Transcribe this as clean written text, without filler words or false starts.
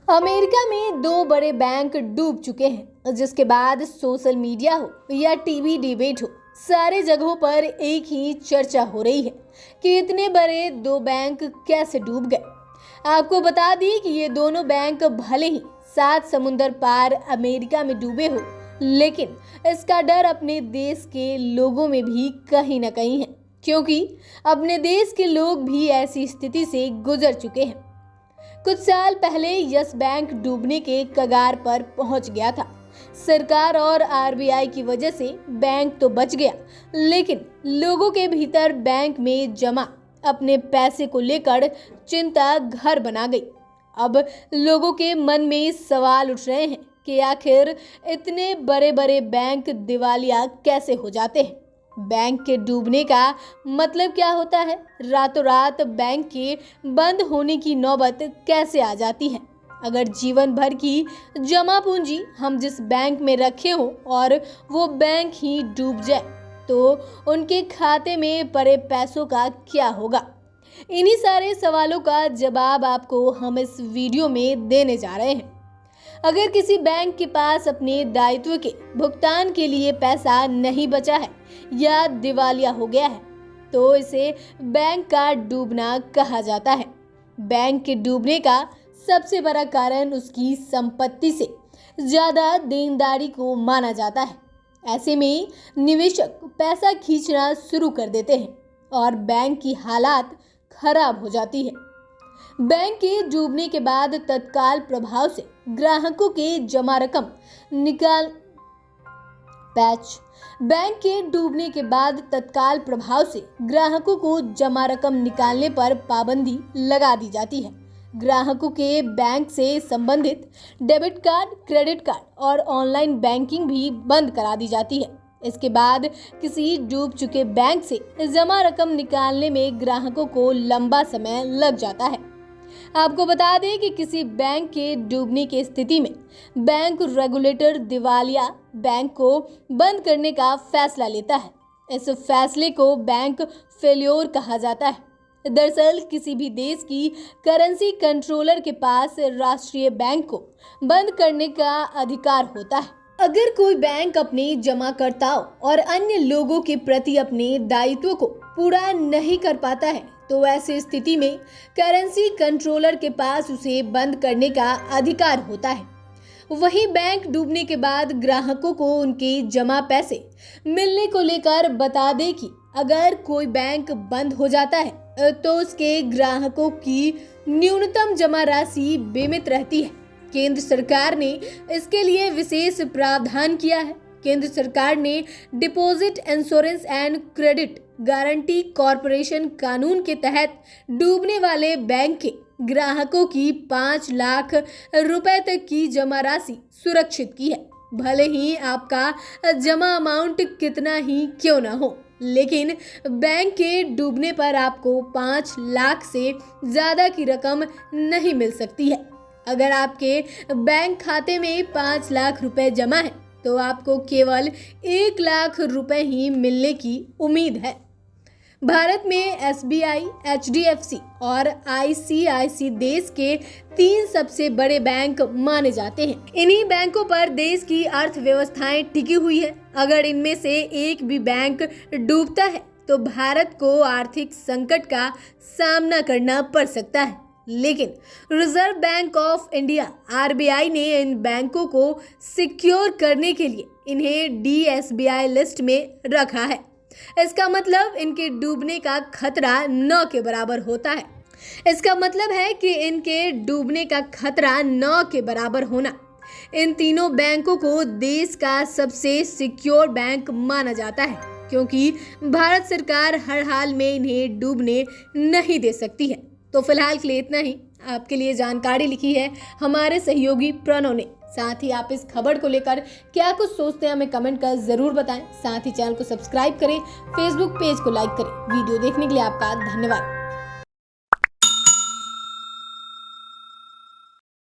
America में दो बड़े बैंक डूब चुके हैं, जिसके बाद सोशल मीडिया हो या टीवी डिबेट हो, सारे जगहों पर एक ही चर्चा हो रही है कि इतने बड़े दो बैंक कैसे डूब गए। आपको बता दी कि ये दोनों बैंक भले ही 7 समुंदर पार अमेरिका में डूबे हो, लेकिन इसका डर अपने देश के लोगों में भी कहीं ना कहीं है, क्योंकि अपने देश के लोग भी ऐसी स्थिति से गुजर चुके हैं। कुछ साल पहले यस बैंक डूबने के कगार पर पहुंच गया था। सरकार और आरबीआई की वजह से बैंक तो बच गया, लेकिन लोगों के भीतर बैंक में जमा अपने पैसे को लेकर चिंता घर बना गई। अब लोगों के मन में सवाल उठ रहे हैं कि आखिर इतने बड़े बड़े बैंक दिवालिया कैसे हो जाते हैं। बैंक के डूबने का मतलब क्या होता है? रातों रात बैंक के बंद होने की नौबत कैसे आ जाती है? अगर जीवन भर की जमा पूंजी हम जिस बैंक में रखे हो और वो बैंक ही डूब जाए, तो उनके खाते में पड़े पैसों का क्या होगा? इन्हीं सारे सवालों का जवाब आपको हम इस वीडियो में देने जा रहे हैं। अगर किसी बैंक के पास अपने दायित्व के भुगतान के लिए पैसा नहीं बचा है या दिवालिया हो गया है, तो इसे बैंक का डूबना कहा जाता है। बैंक के डूबने का सबसे बड़ा कारण उसकी संपत्ति से ज्यादा देनदारी को माना जाता है। ऐसे में निवेशक पैसा खींचना शुरू कर देते हैं और बैंक की हालात खराब हो जाती है। बैंक के डूबने के बाद तत्काल प्रभाव से ग्राहकों के जमा रकम निकाल बैंक के डूबने के बाद तत्काल प्रभाव से ग्राहकों को जमा रकम निकालने पर पाबंदी लगा दी जाती है। ग्राहकों के बैंक से संबंधित डेबिट कार्ड, क्रेडिट कार्ड और ऑनलाइन बैंकिंग भी बंद करा दी जाती है। इसके बाद किसी डूब चुके बैंक से जमा रकम निकालने में ग्राहकों को लंबा समय लग जाता है। आपको बता दें कि किसी बैंक के डूबने की स्थिति में बैंक रेगुलेटर दिवालिया बैंक को बंद करने का फैसला लेता है। इस फैसले को बैंक फेल्योर कहा जाता है। दरअसल किसी भी देश की करेंसी कंट्रोलर के पास राष्ट्रीय बैंक को बंद करने का अधिकार होता है। अगर कोई बैंक अपने जमाकर्ताओं और अन्य लोगों के प्रति अपने दायित्व को पूरा नहीं कर पाता है, तो ऐसी स्थिति में करेंसी कंट्रोलर के पास उसे बंद करने का अधिकार होता है। वहीं बैंक डूबने के बाद ग्राहकों को उनके जमा पैसे मिलने को लेकर बता दें कि अगर कोई बैंक बंद हो जाता है, तो उसके ग्राहकों की न्यूनतम जमा राशि बीमित रहती है। केंद्र सरकार ने इसके लिए विशेष प्रावधान किया है। केंद्र सरकार ने deposit insurance and credit guarantee corporation कानून के तहत डूबने वाले बैंक के ग्राहकों की 5 लाख रुपए तक की जमा राशि सुरक्षित की है। भले ही आपका जमा अमाउंट कितना ही क्यों ना हो, लेकिन बैंक के डूबने पर आपको 5 लाख से ज्यादा की रकम नहीं मिल सकती है। अगर आपके बैंक खाते में 5 लाख रुपए जमा है, तो आपको केवल 1 लाख रुपए ही मिलने की उम्मीद है। भारत में एसबीआई, एचडीएफसी और आईसीआईसी देश के 3 सबसे बड़े बैंक माने जाते हैं। इन्हीं बैंकों पर देश की अर्थव्यवस्थाएं टिकी हुई है। अगर इनमें से एक भी बैंक डूबता है, तो भारत को आर्थिक संकट का सामना करना पड़ सकता है। लेकिन reserve bank of India RBI ने इन बैंकों को सिक्योर करने के लिए इन्हें डीएसबीआई लिस्ट में रखा है। इसका मतलब इनके डूबने का खतरा 9 के बराबर होता है। इसका मतलब है कि इनके डूबने का खतरा 9 के बराबर होना। इन तीनों बैंकों को देश का सबसे सिक्योर बैंक माना जाता है, क्योंकि भारत सरकार हर हाल में इन्हें डूबने नहीं दे सकती है। तो फिलहाल के लिए इतना ही। आपके लिए जानकारी लिखी है हमारे सहयोगी प्रणव ने। साथ ही आप इस खबर को लेकर क्या कुछ सोचते हैं, हमें कमेंट कर जरूर बताएं। साथ ही चैनल को सब्सक्राइब करें, फेसबुक पेज को लाइक करें। वीडियो देखने के लिए आपका धन्यवाद।